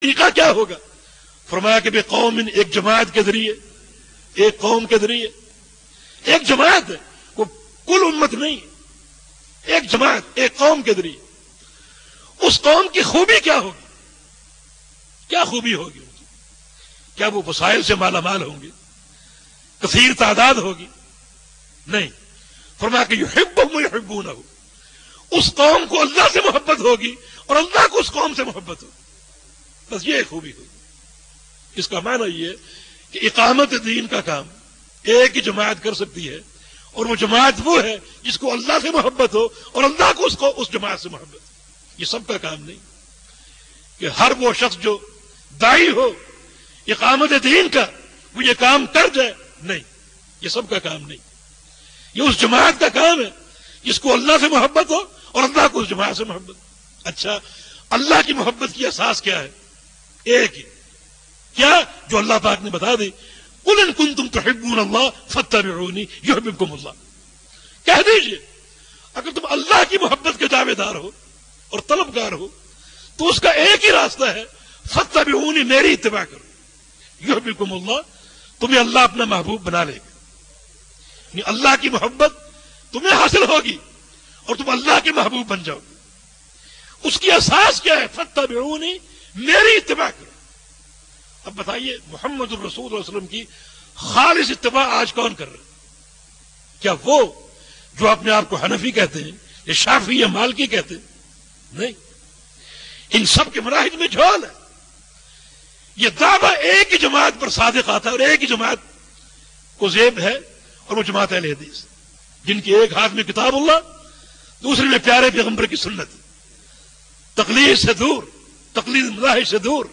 طریقہ کیا ہوگا؟ فرمایا کہ بے قوم ایک جماعت کے ذریعے، ایک قوم کے ذریعے، ایک جماعت ہے وہ کل امت نہیں، ایک جماعت ایک قوم کے ذریعے. اس قوم کی خوبی کیا ہوگی؟ کیا خوبی ہوگی ان کی؟ کیا وہ وسائل سے مالا مال ہوں گے؟ کثیر تعداد ہوگی؟ نہیں. فرمایا کہ یحبہم ویحبونہ، اس قوم کو اللہ سے محبت ہوگی اور اللہ کو اس قوم سے محبت ہوگی. بس یہ خوبی ہوگی. اس کا معنی یہ ہے کہ اقامت دین کا کام ایک ہی جماعت کر سکتی ہے، اور وہ جماعت وہ ہے جس کو اللہ سے محبت ہو اور اللہ کو اس جماعت سے محبت ہو. یہ سب کا کام نہیں کہ ہر وہ شخص جو داعی ہو اقامت دین کا وہ یہ کام کر جائے. نہیں، یہ سب کا کام نہیں. یہ اس جماعت کا کام ہے جس کو اللہ سے محبت ہو اور اللہ کو اس جماعت سے محبت. اچھا، اللہ کی محبت کی اساس کیا ہے؟ ایک ہی. کیا؟ جو اللہ پاک نے بتا دی، قل ان کنتم تحبون اللہ فاتبعونی یحببکم اللہ. کہہ دیجئے اگر تم اللہ کی محبت کے دعوے دار ہو اور طلبگار ہو تو اس کا ایک ہی راستہ ہے، فاتبعونی، میری اتباع کرو. یحببکم اللہ، تمہیں اللہ اپنا محبوب بنا لے گا. یعنی اللہ کی محبت تمہیں حاصل ہوگی اور تم اللہ کے محبوب بن جاؤ گے. اس کی اساس کیا ہے؟ فاتبعونی، میری اتباع کرو. اب بتائیے محمد الرسول صلی اللہ علیہ وسلم کی خالص اتباع آج کون کر رہے ہیں؟ کیا وہ جو اپنے آپ کو حنفی کہتے ہیں یا شافعی یا مالکی کہتے ہیں؟ نہیں. ان سب کے مناہج میں جھول ہے. یہ دعویٰ ایک ہی جماعت پر صادق آتا ہے اور ایک ہی جماعت کو زیب ہے، اور وہ جماعت اہل حدیث، جن کی ایک ہاتھ میں کتاب اللہ، دوسرے میں پیارے پیغمبر کی سنت. تقلید سے دور، تقلید مذاہب سے دور.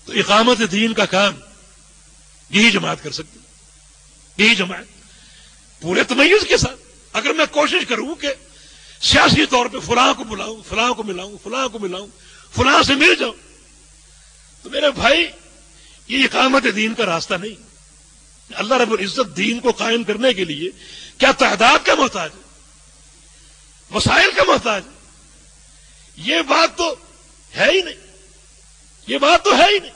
تو اقامت دین کا کام یہی جماعت کر سکتی، یہی جماعت پورے تمیز کے ساتھ. اگر میں کوشش کروں کہ سیاسی طور پہ فلاں کو بلاؤں، فلاں کو ملاؤں، فلاں کو ملاؤں، فلاں سے مل جاؤں، تو میرے بھائی یہ اقامت دین کا راستہ نہیں. اللہ رب العزت دین کو قائم کرنے کے لیے کیا تعداد کا محتاج ہے؟ وسائل کا محتاج ہے؟ یہ بات تو ہے ہی نہیں. یہ بات تو ہے ہی نہیں.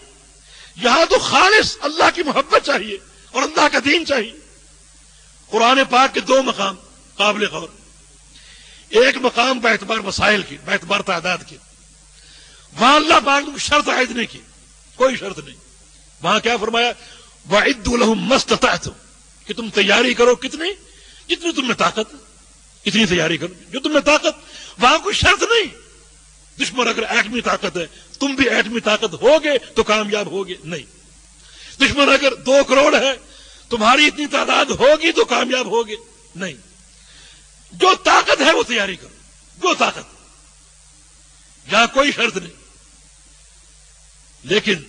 یہاں تو خالص اللہ کی محبت چاہیے اور اللہ کا دین چاہیے. قرآن پاک کے دو مقام قابل غور. ایک مقام باعتبار وسائل کی، باعتبار تعداد کی، وہاں اللہ پاک نے شرط عائد نہیں کی، کوئی شرط نہیں. وہاں کیا فرمایا؟ وَأَعِدُّوا لَهُم مَّا اسْتَطَعْتُم، کہ تم تیاری کرو کتنی، جتنی تم میں طاقت، اتنی تیاری کرو جو تم میں طاقت. وہاں کوئی شرط نہیں. دشمن اگر ایٹمی طاقت ہے تم بھی ایٹمی طاقت ہوگے تو کامیاب ہوگے، نہیں. دشمن اگر 2 کروڑ ہے تمہاری اتنی تعداد ہوگی تو کامیاب ہوگے، نہیں. جو طاقت ہے وہ تیاری کرو، جو طاقت. یہاں کوئی شرط نہیں. لیکن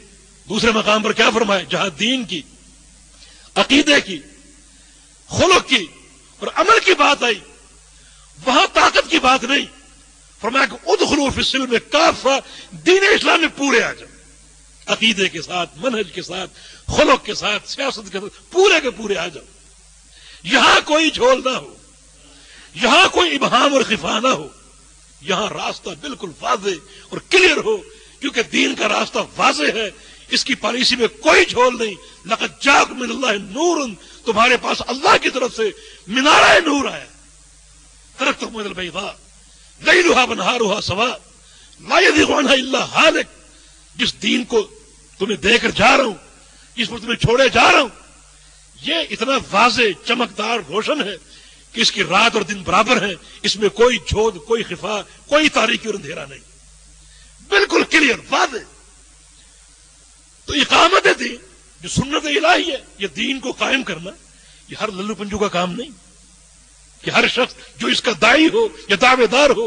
دوسرے مقام پر کیا فرمائے؟ جہاں دین کی، عقیدے کی، خلق کی اور عمل کی بات آئی وہاں طاقت کی بات نہیں. فرمایا کہ ادخلوا فی السلم کافہ، دین اسلام میں پورے آ جاؤ، عقیدے کے ساتھ، منہج کے ساتھ، خلق کے ساتھ، سیاست کے ساتھ، پورے کے پورے آ جاؤ. یہاں کوئی جھول نہ ہو، یہاں کوئی ابہام اور خفا نہ ہو. یہاں راستہ بالکل واضح اور کلیئر ہو، کیونکہ دین کا راستہ واضح ہے. اس کی پالیسی میں کوئی جھول نہیں. لقد جاءکم من اللہ نور، تمہارے پاس اللہ کی طرف سے منارہ نور آیا. ترکتکم علی البیضاء لیلھا ونہارھا سواء لا یزیغ عنھا الا ہالک. جس دین کو تمہیں دے کر جا رہا ہوں، جس پر تمہیں چھوڑے جا رہا ہوں، یہ اتنا واضح، چمکدار، روشن ہے کہ اس کی رات اور دن برابر ہیں. اس میں کوئی جھود، کوئی خفا، کوئی تاریکی اور اندھیرا نہیں. بالکل کلیئر، واضح. تو اقامت دین جو سنت الہی ہے، یہ دین کو قائم کرنا، یہ ہر للو پنجو کا کام نہیں کہ ہر شخص جو اس کا داعی ہو یا دعوے دار ہو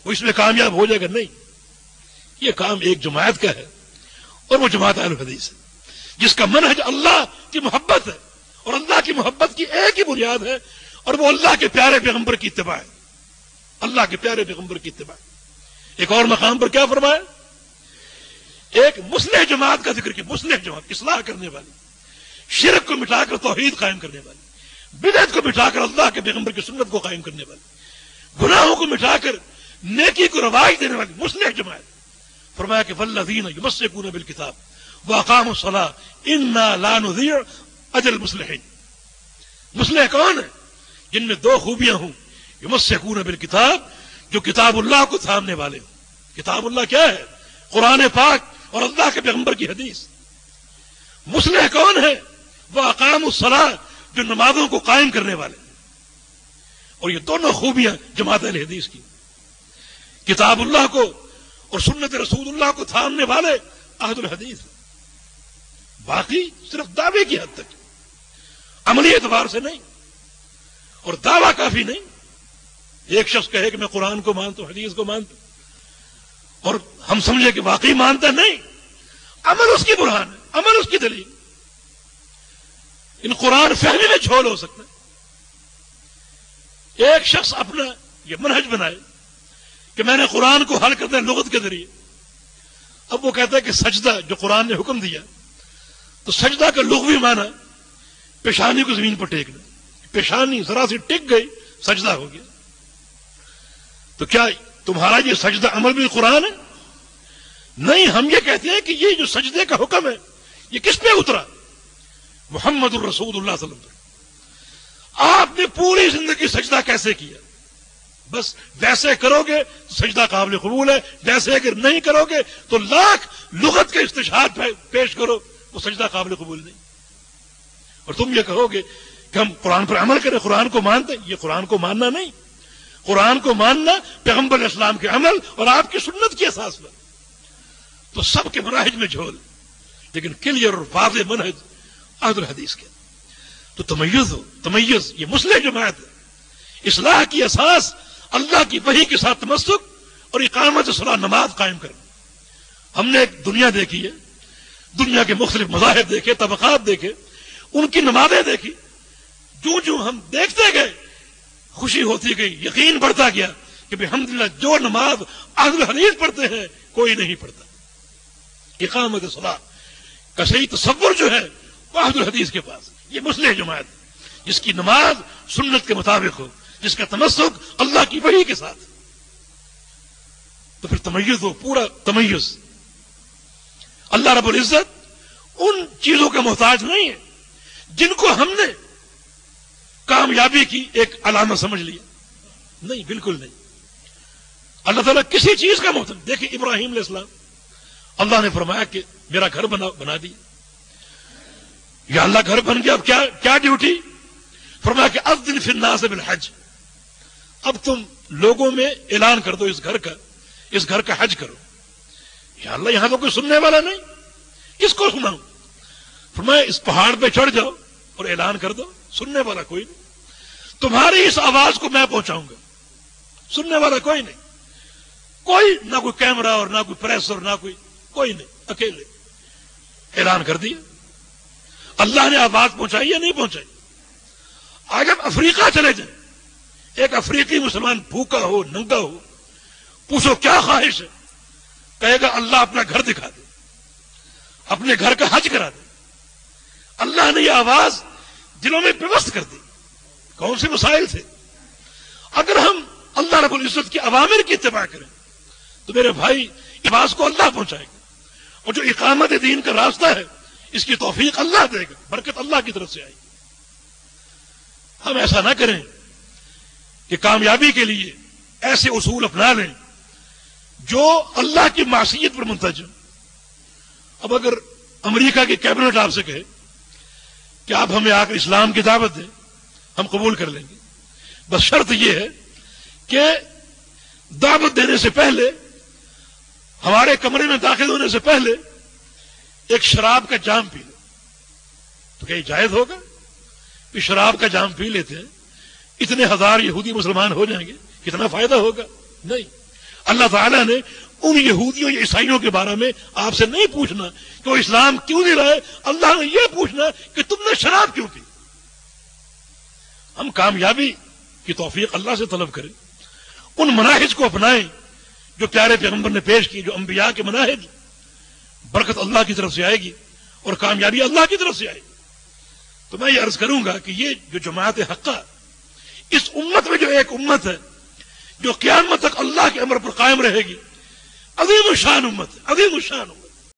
وہ اس میں کامیاب ہو جائے گا. نہیں، یہ کام ایک جماعت کا ہے اور وہ جماعت اہل حدیث ہے جس کا منہج اللہ کی محبت ہے اور اللہ کی محبت کی ایک ہی بنیاد ہے اور وہ اللہ کے پیارے پیغمبر کی اتباع ہے. اللہ کے پیارے پیغمبر کی اتباع. ایک اور مقام پر کیا فرمایا؟ ایک مصلح جماعت کا ذکر کیا. مصلح جماعت، اصلاح کرنے والی، شرک کو مٹا کر توحید قائم کرنے والی، بدعت کو مٹا کر اللہ کے پیغمبر کی سنت کو قائم کرنے والی، گناہوں کو مٹا کر نیکی کو رواج دینے والی مصلح جماعت. فرمایا کہ والذین یمسکون بالکتاب واقاموا الصلاۃ انا لا نضیع اجر المصلحین. مصلح کون ہے؟ جن میں دو خوبیاں ہوں. یمسکون بالکتاب، جو کتاب اللہ کو تھامنے والے ہوں. کتاب اللہ کیا ہے؟ قرآن پاک اور اللہ کے پیغمبر کی حدیث. مصلح کون ہے؟ واقاموا الصلاۃ، جو نمازوں کو قائم کرنے والے. اور یہ دونوں خوبیاں جماعت اہل حدیث کی. کتاب اللہ کو اور سنت رسول اللہ کو تھامنے والے اہل الحدیث. باقی صرف دعوے کی حد تک، عملی اعتبار سے نہیں. اور دعویٰ کافی نہیں. ایک شخص کہے کہ میں قرآن کو مانتا ہوں، حدیث کو مانتا ہوں، اور ہم سمجھے کہ واقعی مانتا نہیں. عمل اس کی برہان ہے، عمل اس کی دلیل. ان قرآن فہمی میں جھول ہو سکتا ہے. ایک شخص اپنا یہ منہج بنائے کہ میں نے قرآن کو حل کرنا ہے لغت کے ذریعے. اب وہ کہتا ہے کہ سجدہ جو قرآن نے حکم دیا، تو سجدہ کا لغوی معنی پیشانی کو زمین پر ٹیکنا. پیشانی ذرا سی ٹک گئی سجدہ ہو گیا. تو کیا تمہارا یہ سجدہ عمل بھی قرآن ہے؟ نہیں. ہم یہ کہتے ہیں کہ یہ جو سجدے کا حکم ہے یہ کس پہ اترا؟ محمد الرسول اللہ صلی اللہ علیہ وسلم. آپ نے پوری زندگی سجدہ کیسے کیا؟ بس ویسے کرو گے تو سجدہ قابل قبول ہے، ویسے اگر نہیں کرو گے تو لاکھ لغت کے استشہاد پیش کرو، وہ سجدہ قابل قبول نہیں. اور تم یہ کہو گے کہ ہم قرآن پر عمل کریں، قرآن کو مانتے ہیں. یہ قرآن کو ماننا نہیں. قرآن کو ماننا پیغمبر اسلام کے عمل اور آپ کی سنت کی اساس پر. تو سب کے مناہج میں جھول، لیکن کلیئر اور واضح منہج اہل الحدیث کے. تو تمیز یہ مصلح جماعت ہے. اصلاح کی اساس اللہ کی وحی کے ساتھ تمسک اور اقامت صلاح، نماز قائم کرنا. ہم نے ایک دنیا دیکھی ہے، دنیا کے مختلف مذاہب دیکھے، طبقات دیکھے، ان کی نمازیں دیکھی. جو ہم دیکھتے گئے خوشی ہوتی گئی، یقین بڑھتا گیا کہ الحمدللہ جو نماز اہل الحدیث پڑھتے ہیں کوئی نہیں پڑھتا. اقامت صلاح کا صحیح تصور جو ہے وہ اہل الحدیث کے پاس. یہ مصلح جماعت جس کی نماز سنت کے مطابق ہو، جس کا تمسک اللہ کی وحی کے ساتھ. تو پھر تمیز ہو، پورا تمیز. اللہ رب العزت ان چیزوں کا محتاج نہیں ہے جن کو ہم نے کامیابی کی ایک علامت سمجھ لیا. نہیں، بالکل نہیں. اللہ تعالیٰ کسی چیز کا محتاج. دیکھیں ابراہیم علیہ السلام، اللہ نے فرمایا کہ میرا گھر بنا دیا. یا اللہ گھر بن گیا، اب کیا ڈیوٹی؟ فرمایا کہ اذن فی الناس بالحج. اب تم لوگوں میں اعلان کر دو اس گھر کا حج کرو. یا اللہ یہاں تو کوئی سننے والا نہیں، کس کو سناؤں؟ فرمایا اس پہاڑ پہ چڑھ جاؤ اور اعلان کر دو. سننے والا کوئی نہیں. تمہاری اس آواز کو میں پہنچاؤں گا. سننے والا کوئی نہیں. نہ کوئی کیمرہ اور نہ کوئی پریس اور نہ کوئی نہیں. اکیلے اعلان کر دیا. اللہ نے آواز پہنچائی یا نہیں پہنچائی؟ آج ہم افریقہ چلے جائیں، ایک افریقی مسلمان بھوکا ہو، ننگا ہو، پوچھو کیا خواہش ہے، کہے گا اللہ اپنا گھر دکھا دے، اپنے گھر کا حج کرا دے. اللہ نے یہ آواز دلوں میں پیوست کر دی. کون سے مسائل تھے؟ اگر ہم اللہ رب العزت کی اوامر کی اتباع کریں تو میرے بھائی آواز کو اللہ پہنچائے گا. اور جو اقامت دین کا راستہ ہے اس کی توفیق اللہ دے گا، برکت اللہ کی طرف سے آئے گی. ہم ایسا نہ کریں کہ کامیابی کے لیے ایسے اصول اپنا لیں جو اللہ کی معصیت پر منتج ہوں. اب اگر امریکہ کی کیبنٹ آپ سے کہے کہ آپ ہمیں آ کر اسلام کی دعوت دیں، ہم قبول کر لیں گے. بس شرط یہ ہے کہ دعوت دینے سے پہلے، ہمارے کمرے میں داخل ہونے سے پہلے ایک شراب کا جام پی لو. تو کیا یہ جائز ہوگا کہ شراب کا جام پی لیتے ہیں، اتنے ہزار یہودی مسلمان ہو جائیں گے، کتنا فائدہ ہوگا؟ نہیں. اللہ تعالیٰ نے ان یہودیوں یا عیسائیوں کے بارے میں آپ سے نہیں پوچھنا کہ وہ اسلام کیوں نہیں لائے. اللہ نے یہ پوچھنا کہ تم نے شراب کیوں پی. ہم کامیابی کی توفیق اللہ سے طلب کریں، ان مناہج کو اپنائیں جو پیارے پیغمبر نے پیش کی، جو انبیاء کے مناہج. برکت اللہ کی طرف سے آئے گی اور کامیابی اللہ کی طرف سے آئے گی. تو میں یہ عرض کروں گا کہ یہ جو جماعت حقہ، اس امت میں جو ایک امت ہے جو قیامت تک اللہ کے امر پر قائم رہے گی، عظیم الشان امت ہے، عظیم الشان امت۔